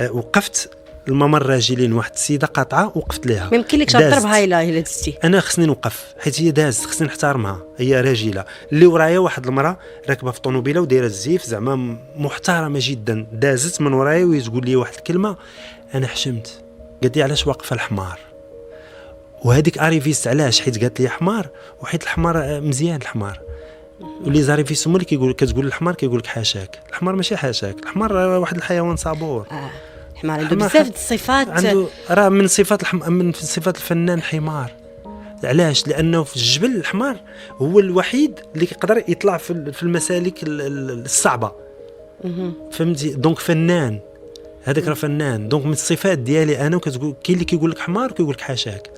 وقفت الممر راجلين واحد السيده قاطعه وقفت ليها. ما يمكنلكش تضربها الا دزتي. انا خصني نوقف حيت هي دازت، خصني نحترمها، هي راجله. اللي ورايا واحد المراه راكبه في الطوموبيله ودايره الزيف زعما محترمه جدا، دازت من ورايا وتقول لي واحد الكلمه انا حشمت. قالت لي علاش واقفه الحمار؟ وهذيك اريفيست علاش؟ حيت قالت لي حمار، وحيت الحمار مزيان الحمار. واللي زاريفيست هما اللي كتقول الحمار كيقول لك حاشاك. الحمار ماشي حاشاك، الحمار واحد الحيوان صبور. الحمار عنده بزاف الصفات، عنده راه من صفات من صفات الفنان حمار. علاش؟ لانه في الجبل الحمار هو الوحيد اللي يقدر يطلع في المسالك الصعبه. فهمتي؟ دونك فنان، هذاك راه فنان. دونك من الصفات ديالي انا، وكتقول كاين اللي كيقول لك حمار وكيقول لك حاشاك.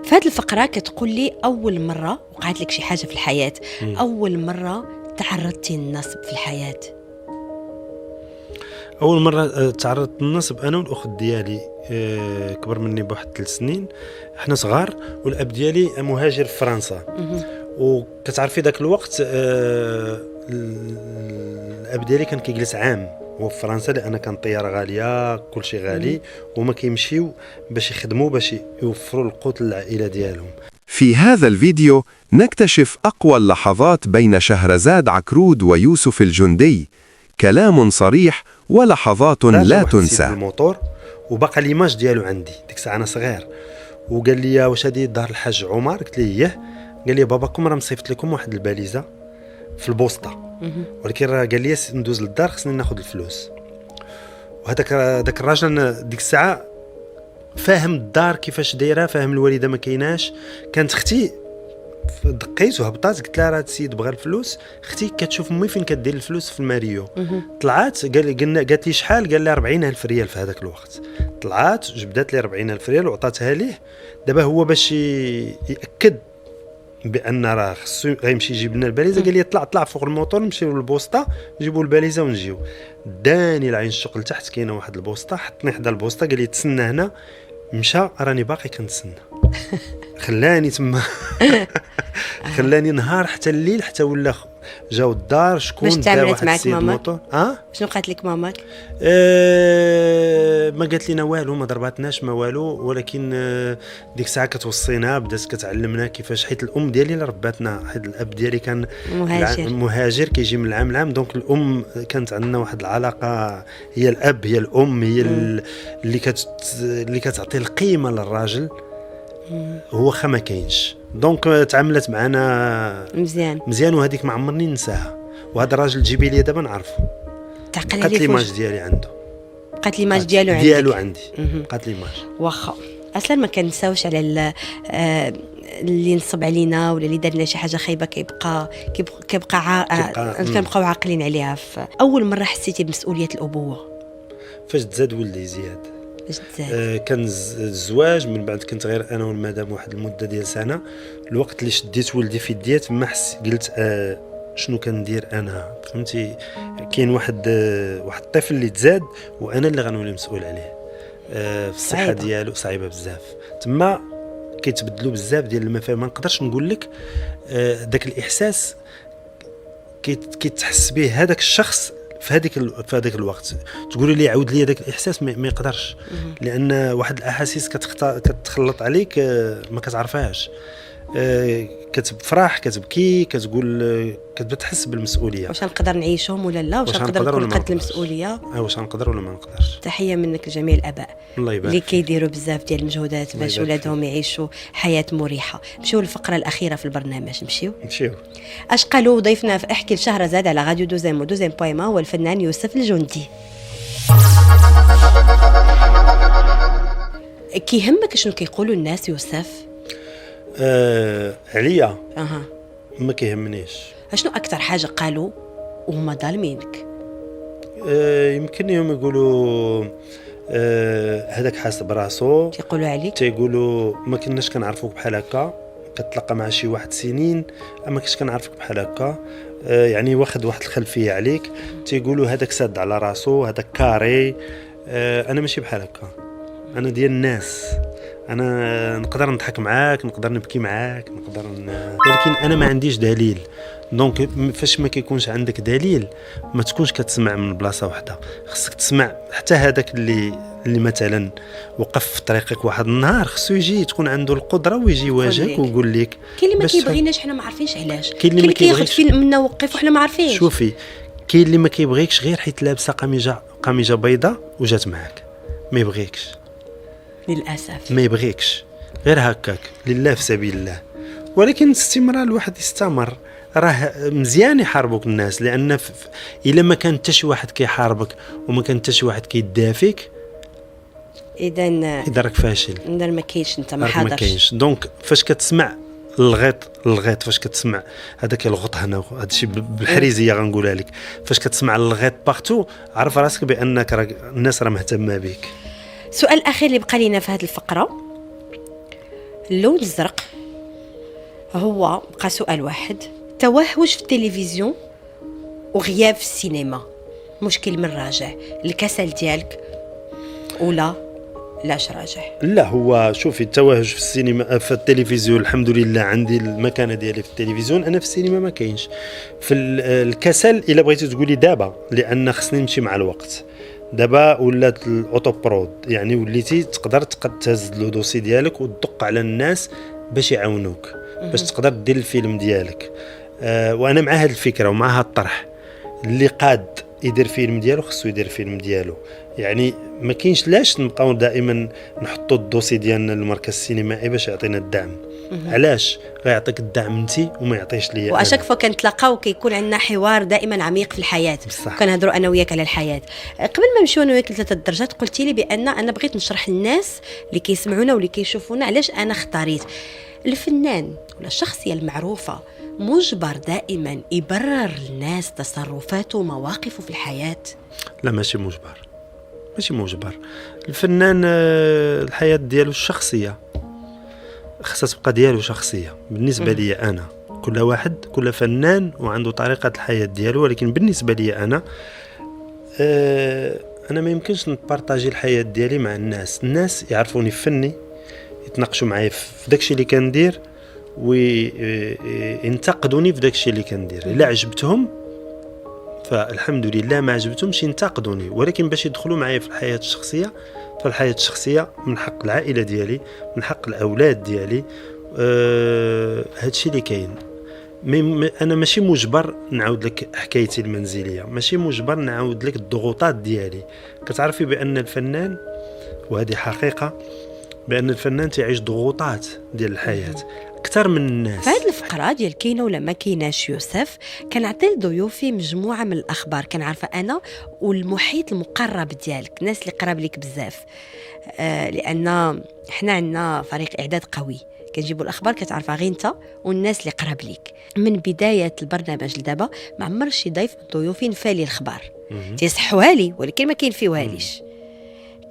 في هذه الفقره كتقول لي اول مره وقعت لك شي حاجه في الحياه، اول مره تعرضتي للنصب في الحياه. اول مره تعرضت للنصب انا والاخت ديالي، كبر مني بواحد 3 سنين، حنا صغار، والاب ديالي مهاجر في فرنسا. وكتعرفي ذاك الوقت الاب ديالي كان كيجلس عام هو في فرنسا، لان كان الطياره غاليه، كل شيء غالي، وما كيمشيو باش يخدموا باش يوفروا القوت للعائله ديالهم. في هذا الفيديو نكتشف أقوى اللحظات بين شهرزاد عكرود ويوسف الجندي، كلام صريح ولحظات لا تنسى. الموتور وبقى ليماج ديالو عندي ديك الساعه انا صغير، وقال لي واش هذه دار الحاج عمر؟ قلت ليه اييه. قال لي باباكم راه مصيفط لكم واحد الباليزه في البوسطه، ولكن راه قال لي ندوز للدار خصني ناخذ الفلوس. وهذاك الراجل ديك الساعه فاهم الدار كيفاش دايره، فاهم الوالده ما كايناش. كانت اختي دقيت وهبطات، قلت لها راه السيد بغى الفلوس، اختي كتشوف امي فين كدير الفلوس في الماريو. طلعت قالت لي شحال؟ قال لي 40,000 ريال في هذاك الوقت. طلعت جبدات لي 40,000 ريال وعطاتها ليه. دابا هو باش ياكد بان راه خصو غيمشي يجيب لنا الباليزه، قال لي طلع فوق الموطور نمشيو للبوسطه نجيبوا الباليزه ونجيو. داني العين الشقل تحت كاينه واحد البوسطه، حطني حدا البوسطه، قال لي تسنى هنا. مشى، راني باقي كنتسنى. خلاني تما خلاني نهار حتى الليل، حتى ولا جاو الدار شكون باش تعاملت معك ماماك؟ شنو قالت لك ماماك؟ ما قالت لنا والو، ما ضرباتناش ما والو، ولكن ديك الساعه كتوصينا، بدات كتعلمنا كيفاش، حيت الام ديالي اللي رباتنا، حيت الاب ديالي كان مهاجر كيجي من العام لعام. دونك الام كانت عندنا واحد العلاقه، هي الاب هي الام هي اللي كتعطي القيمه للراجل، هو ما كاينش. دونك تعاملت معنا مزيان وهذيك ما عمرني ننساها. وهذا الراجل تجيبي لي دابا نعرفه، بقات ليماج ديالي عنده، بقات ليماج ديالو عندي بقات ليماج. واخا اصلا ما كنساوش على اللي نصب علينا ولا اللي دار لنا شي حاجه خايبه، كيبقى كنبقاو عاقلين عليها. اول مره حسيتي بمسؤوليه الابوه فاش تزاد ولدي زياد؟ كان الزواج من بعد، كنت غير انا والمدام واحد المده ديال سنه. الوقت اللي شديت ولدي في يديا تما قلت شنو كندير انا؟ فهمتي؟ كاين واحد الطفل اللي تزاد وانا اللي غنولي مسؤول عليه. في الصحه ديالو صعيبه بزاف. تما كيتبدلوا بزاف ديال المفاهيم. ما نقدرش نقول لك داك الاحساس كيتحس به هذاك الشخص في هذاك الوقت. تقولي لي عاود لي هذاك الاحساس، ما يقدرش، لان واحد الاحاسيس كتخلط عليك ما كتعرفهاش. كتفرح، كتبكي، كتبدا تحس بالمسؤوليه. واش نقدر نعيشهم ولا لا؟ واش نقدر نكون قد المسؤوليه؟ واش نقدر ولا ما نقدرش؟ تحيه منك لجميع الاباء اللي كيديروا بزاف ديال المجهودات باش ولادهم يعيشوا حياه مريحه. نمشيو للفقره الاخيره في البرنامج. نمشيو اش قالوا ضيفنا في احكي لشهرزاد على راديو دوزيام بويما هو الفنان يوسف الجندي. كيهمك شنو كيقولوا الناس يوسف؟ عليا ما كيهمنيش. شنو اكثر حاجه قالوا وهما ظالمينك؟ يمكن يوم يقولوا هذاك حاسب راسو، تيقولوا عليك، تيقولوا ما كناش كنعرفوك بحال هكا، كتلقى مع شي واحد سنين ما كنتش كنعرفك بحال هكا، يعني واخد واحد الخلفيه عليك. تيقولوا هذاك ساد على راسو، هذاك كاري. انا ماشي بحال هكا، انا ديال الناس، انا نقدر نضحك معاك، نقدر نبكي معاك، ولكن انا ما عنديش دليل. دونك فاش ما كيكونش عندك دليل ما تكونش كتسمع من بلاصه واحده، خصك تسمع حتى هذاك اللي مثلا وقف في طريقك واحد النهار، خصو يجي تكون عنده القدره ويجي يواجهك ويقول لك. كاين اللي ما كيبغيناش، حنا ما عارفينش علاش. كاين اللي ما كيبغيش فيلم منا وقف وحنا ما عارفينش. شوفي، كاين اللي ما كيبغيكش غير حيت لابسه قميجه بيضاء وجات معاك، ما يبغيكش للاسف، ما يبغيكش غير هكاك لله في سبيل الله. ولكن الاستمرار الواحد يستمر، راه مزيان يحاربوك الناس، لان الا ما كان حتى شي واحد كيحاربك وما كان حتى شي واحد كيدافيك، اذا راك فاشل، اذا ما كاينش، انت ما حاضرش، ما كاينش. دونك فاش كتسمع الغيط فاش كتسمع هذاك الغط هنا، هذا الشيء بالحريزيه غنقولها لك، فاش كتسمع الغيط بارتو عرف راسك بانك الناس راه مهتمه بك. السؤال الاخير اللي بقى لينا في هذه الفقره، اللون الزرق هو بقى سؤال واحد: توهج في التلفزيون وغياب في السينما، مشكل من راجع الكسل ديالك ولا لاش راجع؟ لا، هو شوفي، التوهج في السينما في التلفزيون الحمد لله عندي المكانه ديالي في التلفزيون، انا في السينما ما كاينش. في الكسل الا بغيتي تقولي دابا، لان خصني نمشي مع الوقت. دابا ولات الاوتو برود، يعني وليتي تقدر تهز لو دوسي ديالك وتدق على الناس باش يعاونوك باش تقدر دير الفيلم ديالك. وانا مع هذه الفكره ومع هذا الطرح، اللي قاد يدير فيلم ديالو خصو يدير فيلم ديالو. يعني ما كاينش لاش نبقاو دائما نحطوا الدوسي ديالنا للمركز السينمائي باش يعطينا الدعم. علاش غيعطيك الدعم انت وما يعطيش ليا؟ واشك فوا كنتلاقاو كيكون عندنا حوار دائما عميق في الحياه، كنهضروا انا وياك على الحياه. قبل ما نمشيو انا وياك ل3 درجات، قلتي لي بان انا بغيت نشرح للناس اللي كيسمعونا واللي كيشوفونا علاش انا اختاريت الفنان ولا الشخصيه المعروفه مجبر دائما يبرر للناس تصرفاته ومواقفه في الحياه. لا، ماشي مجبر. الفنان الحياه ديالو الشخصيه خصها تبقى ديالو شخصيه. بالنسبه لي انا، كل فنان وعنده طريقه الحياه ديالو، ولكن بالنسبه لي انا ما يمكنش نبارطاجي الحياه ديالي مع الناس يعرفوني في فني، يتناقشوا معايا في داكشي اللي كندير وينتقدوني في داكشي اللي كندير. الا عجبتهم فالحمد لله، ما عجبتهمش ينتقدوني، ولكن باش يدخلوا معايا في الحياه الشخصيه، فالحياه الشخصيه من حق العائله ديالي، من حق الاولاد ديالي. هادشي اللي كاين. انا ماشي مجبر نعاود لك حكايتي المنزليه، ماشي مجبر نعاود لك الضغوطات ديالي. كتعرفي بان الفنان، وهذه حقيقه، بان الفنان تعيش ضغوطات ديال الحياه اكثر من الناس. في هذه الفقره ديال كاينه ولا ما كايناش يوسف، كنعطي لضيوفي مجموعه من الاخبار كنعرفها انا والمحيط المقرب ديالك، الناس اللي قراب لك بزاف، لان احنا عندنا فريق اعداد قوي، كنجيبوا الاخبار كتعرفها غير انت والناس اللي قراب ليك. من بدايه البرنامج لدابا ما عمر شي ضيف من ضيوفي نفالي الخبار تيصحوها لي، ولكن ما كاين فيوهاليش.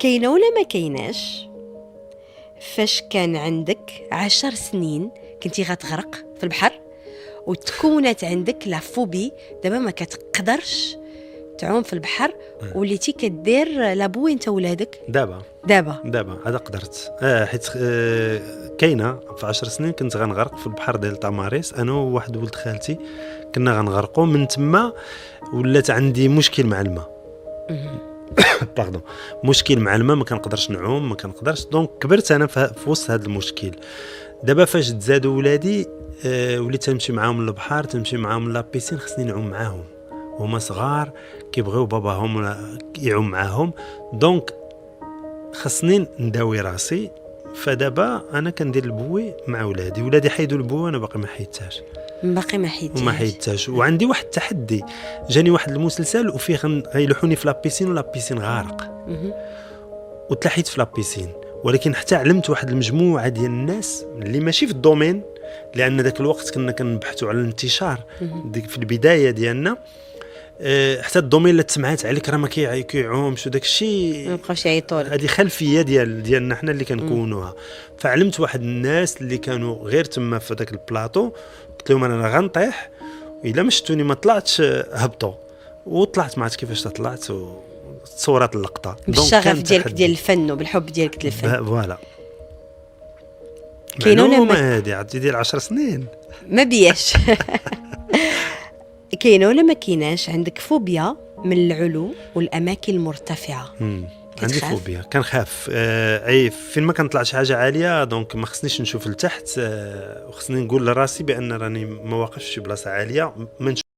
كاينه ولا ما كايناش؟ فاش كان عندك 10 سنين كنتي غتغرق في البحر وتكونت عندك لافوبي، دابا ما كتقدرش تعوم في البحر، وليتي كدير لابوي انت ولادك. دابا هذا قدرت، حيت كاينه في 10 سنين كنت غنغرق في البحر ديال تاماريس، انا وواحد ولد خالتي كنا غنغرقوا. من تما ولات عندي مشكل مع الماء. باردون، مشكل مع الماء، ما كنقدرش نعوم، ما كنقدرش. دونك كبرت انا في وسط هذا المشكل. دابا فاش تزادوا ولادي وليت تمشي معاهم للبحر، تمشي معاهم لابيسين، خصني نعوم معاهم، هما صغار كيبغيو باباهم يعوم معاهم، دونك خصني نداوي راسي. فدابا انا كندير البوي مع ولادي حيدوا البوي، انا باقي ما حيدتهاش. وعندي واحد التحدي، جاني واحد المسلسل وفيه غيلوحوني في لابيسين ولابيسين غارق، وتلاحيت في لابيسين. ولكن حتى علمت واحد المجموعه ديال الناس اللي ماشي في الدومين، لان ذاك الوقت كنا كنبحثوا على الانتشار في البدايه ديالنا. حتى الدومين اللي تسمعات عليك راه ما كيعومش وداك الشيء، ما بقاوش يعيطوا لك. هذه خلفيه ديالنا حنا اللي كنكونوها. فعلمت واحد الناس اللي كانوا غير تما في ذاك البلاطو، قلت لهم انا غنطيح، الا ما شفتوني ما طلعتش هبطوا، وطلعت. ما عرفت كيفاش طلعت، وتصورات اللقطه بالشغف ديالك ديال الفن وبالحب ديالك للفن. فوالا. كاين ولا ما هادي عاد ديال 10 سنين ما بياش كاين ولا ما كايناش عندك فوبيا من العلو والاماكن المرتفعه؟ عندي فوبيا، كنخاف اي فين ما كنطلع شي حاجه عاليه دونك ما خصنيش نشوف لتحت، وخصني نقول لراسي بان راني ما واقفش في شي بلاصه عاليه، ما